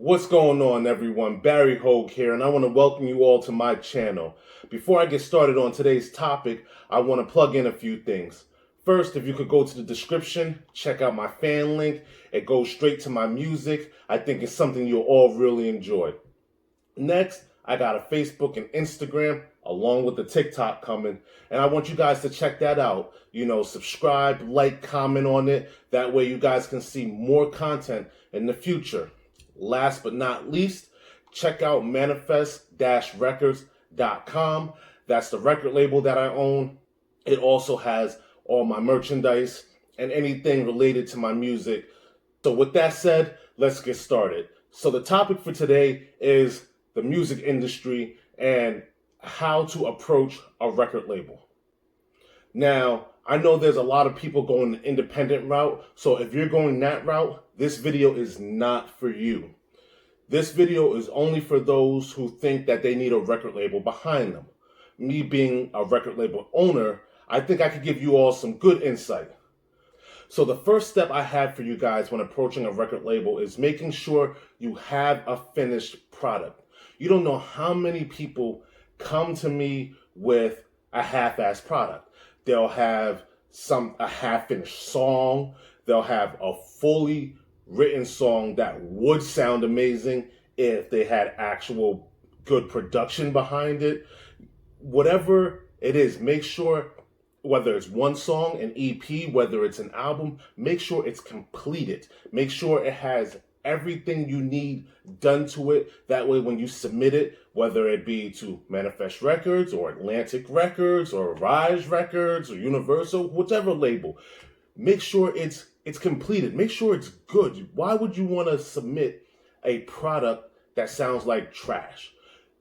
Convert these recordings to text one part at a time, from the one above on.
What's going on, everyone? Barry Hogue here, and I want to welcome you all to my channel. Before I get started on today's topic, I want to plug in a few things. First, if you could go to the description, check out my fan link. It goes straight to my music. I think it's something you'll all really enjoy. Next, I got a Facebook and Instagram along with the TikTok coming, and I want you guys to check that out. Subscribe, like, comment on it. That way you guys can see more content in the future. Last but not least, check out manifest-records.com. That's the record label that I own. It also has all my merchandise and anything related to my music. So with that said, let's get started. So the topic for today is the music industry and how to approach a record label. Now, I know there's a lot of people going the independent route, so if you're going that route, this video is not for you. This video is only for those who think that they need a record label behind them. Me being a record label owner, I think I could give you all some good insight. So the first step I have for you guys when approaching a record label is making sure you have a finished product. You don't know how many people come to me with a half-assed product. They'll have a half-finished song. They'll have a fully written song that would sound amazing if they had actual good production behind it. Whatever it is, make sure, whether it's one song, an EP, whether it's an album, make sure it's completed. Make sure it has everything you need done to it. That way when you submit it, whether it be to Manifest Records or Atlantic Records or Rise Records or Universal, whichever label, make sure it's completed. Make sure it's good. Why would you want to submit a product that sounds like trash?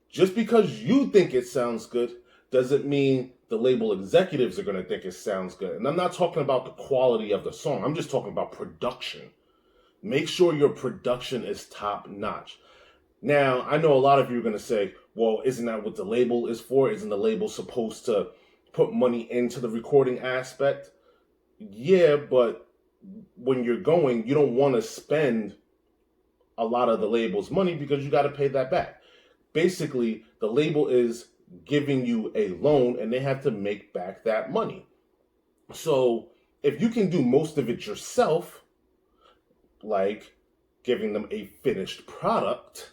Just because you think it sounds good doesn't mean the label executives are going to think it sounds good. And I'm not talking about the quality of the song. I'm just talking about production. Make sure your production is top notch. Now, I know a lot of you are going to say, well, isn't that what the label is for? Isn't the label supposed to put money into the recording aspect? Yeah, but when you're going, you don't want to spend a lot of the label's money because you got to pay that back. Basically, the label is giving you a loan and they have to make back that money. So if you can do most of it yourself, like giving them a finished product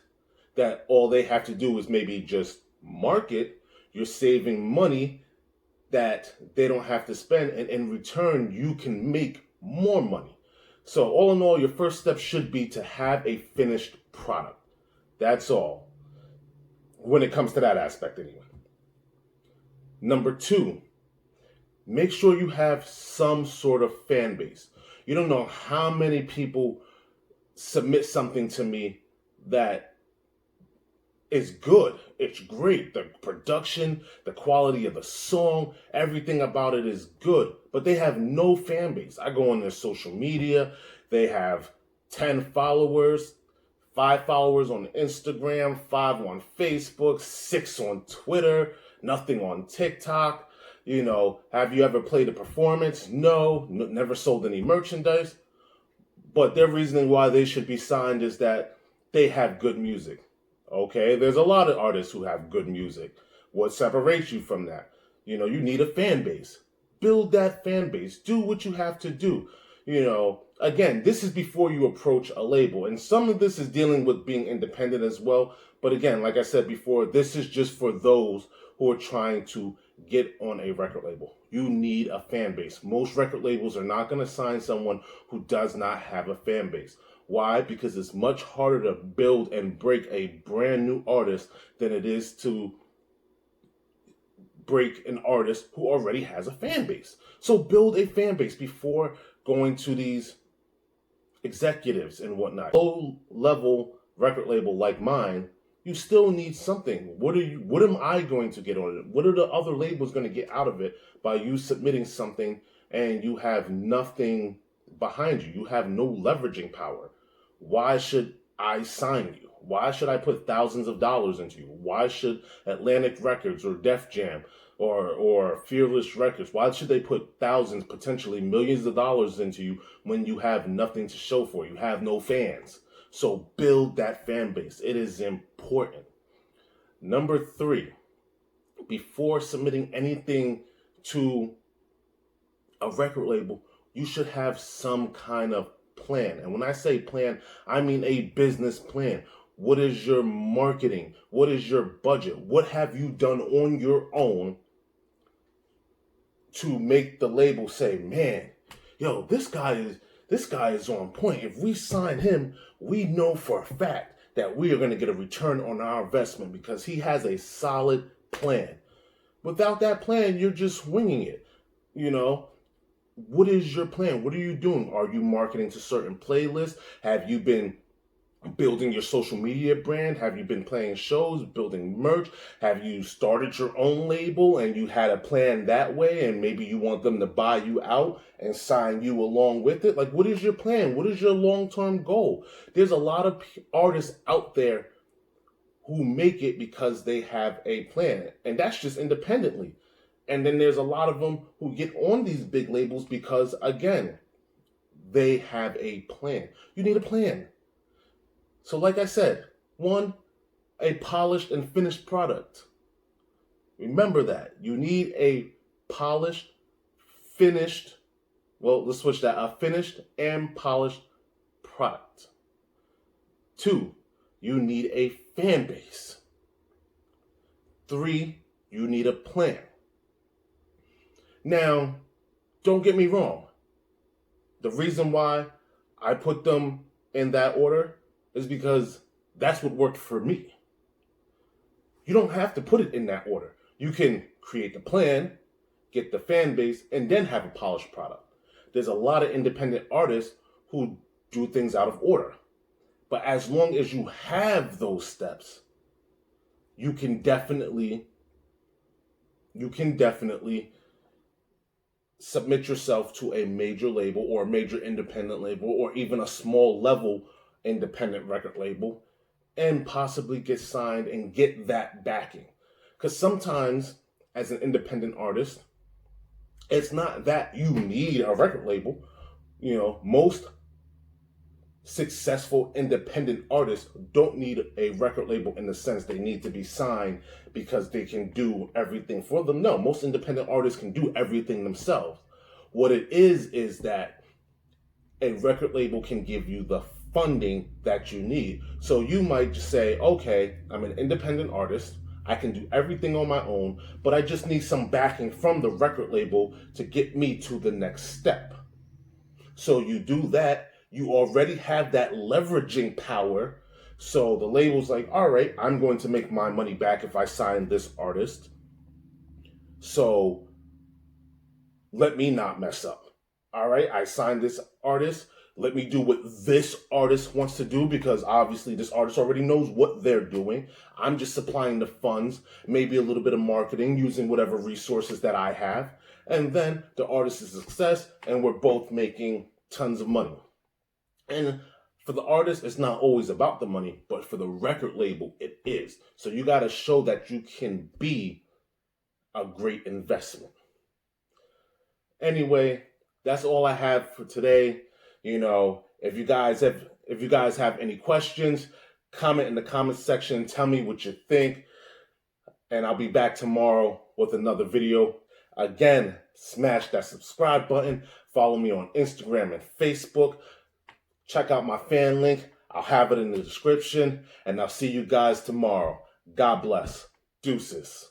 that all they have to do is maybe just market, you're saving money that they don't have to spend, and in return you can make more money. So all in all, your first step should be to have a finished product. That's all, when it comes to that aspect anyway. Number two, make sure you have some sort of fan base. You don't know how many people submit something to me that is good. It's great. The production, the quality of the song, everything about it is good. But they have no fan base. I go on their social media. They have 10 followers, 5 followers on Instagram, 5 on Facebook, 6 on Twitter, nothing on TikTok. Have you ever played a performance? No, never sold any merchandise. But their reasoning why they should be signed is that they have good music. Okay, there's a lot of artists who have good music. What separates you from that? You need a fan base. Build that fan base. Do what you have to do. Again, this is before you approach a label. And some of this is dealing with being independent as well. But again, like I said before, this is just for those who are trying to get on a record label. You need a fan base. Most record labels are not going to sign someone who does not have a fan base. Why? Because it's much harder to build and break a brand new artist than it is to break an artist who already has a fan base. So build a fan base before going to these executives and whatnot. Low-level record label like mine, you still need something. What am I going to get on it? What are the other labels going to get out of it by you submitting something and you have nothing behind you? You have no leveraging power. Why should I sign you? Why should I put thousands of dollars into you? Why should Atlantic Records or Def Jam or Fearless Records, why should they put thousands, potentially millions of dollars into you when you have nothing to show for? You have no fans. So build that fan base. It is important. Number 3, before submitting anything to a record label, you should have some kind of plan. And when I say plan, I mean a business plan. What is your marketing? What is your budget? What have you done on your own to make the label say, man, yo, this guy is on point. If we sign him, we know for a fact that we are going to get a return on our investment because he has a solid plan. Without that plan, you're just winging it. What is your plan? What are you doing? Are you marketing to certain playlists? Have you been building your social media brand? Have you been playing shows, building merch? Have you started your own label and you had a plan that way and maybe you want them to buy you out and sign you along with it? Like, what is your plan? What is your long-term goal? There's a lot of artists out there who make it because they have a plan, and that's just independently. And then there's a lot of them who get on these big labels because, again, they have a plan. You need a plan. So like I said, 1, a polished and finished product. Remember that. You need a polished, finished, let's switch that, a finished and polished product. 2, you need a fan base. 3, you need a plan. Now, don't get me wrong. The reason why I put them in that order is because that's what worked for me. You don't have to put it in that order. You can create the plan, get the fan base, and then have a polished product. There's a lot of independent artists who do things out of order. But as long as you have those steps, you can definitely submit yourself to a major label or a major independent label or even a small level independent record label and possibly get signed and get that backing. Because sometimes as an independent artist, it's not that you need a record label. Most successful independent artists don't need a record label in the sense they need to be signed because they can do everything for them. No, most independent artists can do everything themselves. What it is that a record label can give you the funding that you need. So you might just say, okay, I'm an independent artist. I can do everything on my own, but I just need some backing from the record label to get me to the next step. So you do that. You already have that leveraging power. So the label's like, all right, I'm going to make my money back if I sign this artist. So let me not mess up. All right, I signed this artist. Let me do what this artist wants to do because obviously this artist already knows what they're doing. I'm just supplying the funds, maybe a little bit of marketing using whatever resources that I have. And then the artist is a success and we're both making tons of money. And for the artist, it's not always about the money, but for the record label, it is. So you got to show that you can be a great investment. Anyway, that's all I have for today. If you guys have any questions, comment in the comment section. Tell me what you think. And I'll be back tomorrow with another video. Again, smash that subscribe button. Follow me on Instagram and Facebook. Check out my fan link. I'll have it in the description. And I'll see you guys tomorrow. God bless. Deuces.